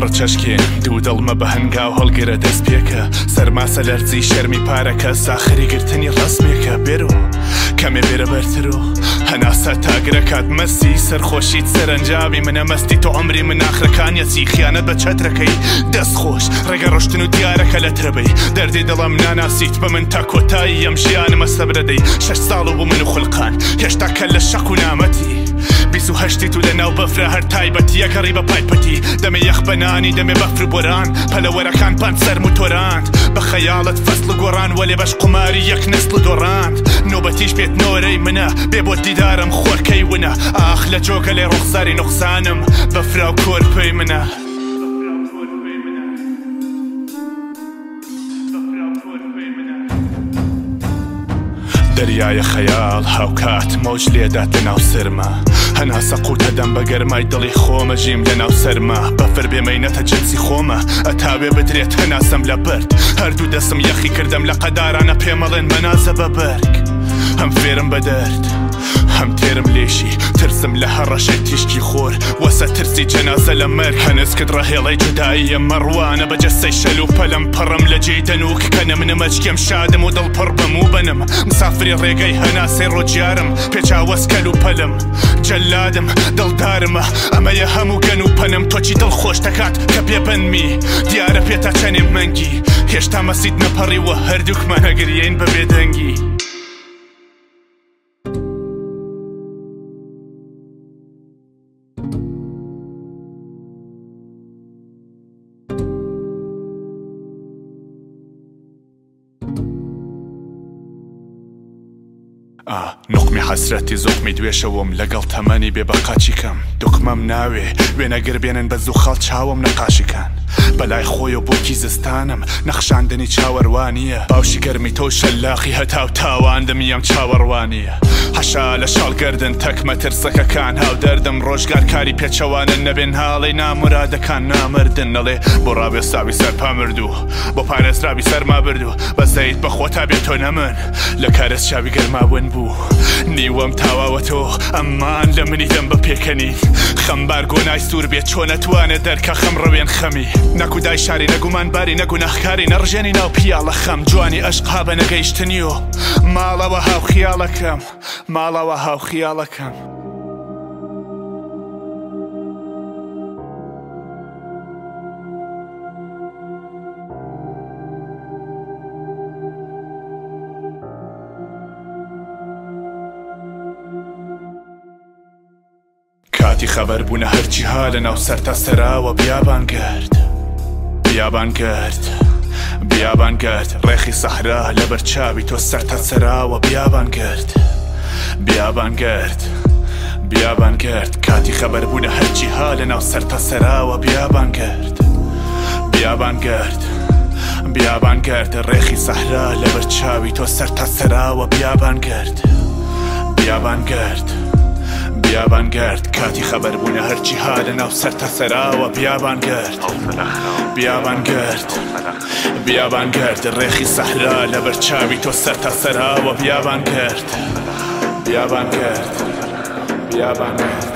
ڕچەشکێن دوو دڵمە بە هەنگاو هەڵگرە دەست پێکە سەرماسە لەرزی شەرمی پارەکە ساخری گرتنی ڕسمێکە بێرۆ کەمێ بێرە بەرترۆ هەناسە تاگرە کات مەسی سەرخۆشیت سەرنجاوی منە مەستی تۆ عمری من ئاخرەکانیەتی خیانەت بە چەترەکەی دەست خۆش ڕێگە ڕۆشتن و دیارەکە لە ترەبەی دەردی دڵم ناناسیت بە من تا کۆتایی ئەم ژیانمە سەبرەدەی 6 ساڵ بوو من و خولقان هێشتا کە لە شەق و نامەتی 28 تو لەناو بەفرە هەر تایبەتی یەکەڕی بە پایپەتی دەمێ یەخ بەنانی دەمێ بەفر بۆران پەلەوەرەکان پان سەر موتۆراند بە خەیاڵت فەسڵ گۆڕان وەلێ بەش قوماری یەک نەسڵ دۆڕاند نۆبەتیش بێت نۆرەی منە بێ بۆ دیدارم خۆرکەی ونە ئاخ لە جۆگە لێ ڕوخساری نوخسانم بەفرا و کۆرپەی منە دەریایە خەیاڵ هاوکات مۆج لێدات لە ناو سرمە هەناسە قوتە دەم بە گەرمای دڵی خۆمە ژیم لە ناو سەرمە بەفر بێمەینەتە جنسی خۆمە ئەتاوێ بدرێت هەناسەم لە برد هەردوو دەسم یەخی کردم لە قەدارانە پێمەڵێن مەنازە بە بەرگ هەم فێرم بە دەرد هەم تێرم لێشی ترسم لە هەڕەشەی تیشکی خۆر وەسە ترسی جەنازە لە مەرگ هەنسکت ڕەهێڵەی جوداییە مەڕوانە بە جەسەی شەل و پەلەم پڕم لە جێی دەنووک کەنە منە مەچکێم شادم و دڵپڕ بەم و بنم مسافری ڕێگەی هەناسەی ڕۆجیارم پێچاوەسکەل و پەلم جەلادم دڵدارمە ئەمەیە هەموو گەن و پەنم تۆچی دڵ خۆش دەکات کە پێبنمی دیارە پێتا چەنێ مەنگی هێشتا مەسید نەپەڕی وە هەردووکمان هەگریین بە بێدەنگی نقمی حەسرەتی زۆخمی دوێشەوەم لەگەڵ تەمەنی بێ بە قاچیکەم دوکمەم ناوێ وێنەگر بێنن بە زوو خەڵ چاوم نەقاشیکان بەلای خۆی و بۆکی زستانم نەخشاندنی چاوەڕوانیە باوشی گەرمی تۆ شەلاقی هەتاو تاواندمی ئەم چاوەڕوانیە هەشا لە شاڵگەردن تەکمە ترسەکەکان هاو دەردم ڕۆژگارکاری پێچەوانن نەبێن هاڵی نامورادەکان نامردن نەڵێ بۆ ڕاوێستاوی سەرپا مردوو بۆ پارێزراوی سەرما بردوو بەزەیت بەخۆ تا بێت تۆ نەمن لە کارەس چاوی گەرماون بوو نیوەم تاواوە تۆ ئەممان لە منی دەم بە پێکەنی خەمبار گۆنای سوور بێت چۆ نەتوانێت دەرکە خەم ڕەوێن خەمی نەکودای شاری نەگومان باری نەگوناخکاری نەڕژێنی ناو پیاڵە خەم جوانی ئەشقا بە نەگەیشتنیۆ ماڵەوە هاو خیاڵەکەم ماڵەوە هاو خیاڵەکەم کاتی خەبەر بوونە هەرچی ها لە ناو سەرتا سەراوە بیابان گرد بیابان گرد بیابان گرد ڕێخی سەحرا لە بەرچاوی تۆ سەرتا سەراوە بیابان گرد بیابان گرد بیابان گرد کاتی خەبەر بوونە هەرچی ها لە ناو سەرتا سەراوە بیابان گرد بیابان گرد بیابان گرد ڕێخی سەحرا لە بەرچاوی تۆ سەرتا سەراوە بیابان گرد بیابان گرد بیابان گرد کاتی خەبەر بوونە هەرچی ها لە ناو سەرتا سەراوە بیابان گرد بیابان گرد بیابان گرد ڕێخی سەحرا لە بەرچاوی تۆ سەرتا سەراوە بیابان گرد بیابان گرد بیابان گرد